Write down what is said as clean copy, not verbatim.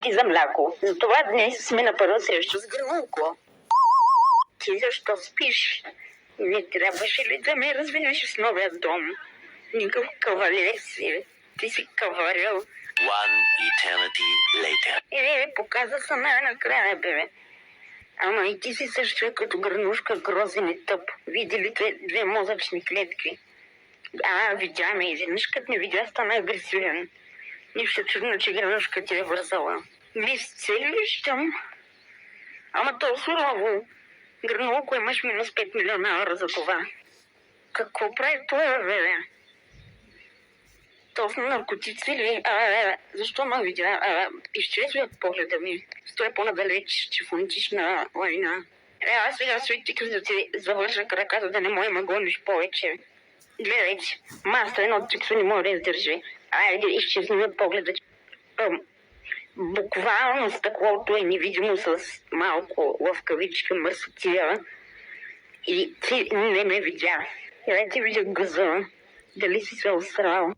и за мляко. Затова днес сме на първа среща с Гранулко. Ти защо спиш? Не трябваше ли да ме развенеш с новия дом? Никакъв кавалер си. Ти си кавалер. One eternity later. Показа се най-накрая, бе. Ама и ти си също като гранушка, грозен и тъп. Види ли две мозъчни клетки? Видяме. Изведнъж като не видя, стана агресивен. Нищо чудно, че гранушка ти е вързала. Цели ли щам? Ама то сурово. Гранулко имаш минус 5 милиона евро за това. Какво прави това, бе? Точно наркотици ли? Защо ме видя? Изчезви от погледа ми. Стоя по-надалеч, че фонетична война. Аз сега светих да ти завърша краката, да не може ме гониш повече. Гледайте, маста едно триксо не може да издържи. Айде, изчезни от погледа. Буквално стъклото е невидимо с малко лъвкавичка мърсотия. И ти не ме видя. Айде видя гъза. Дали си се осрал?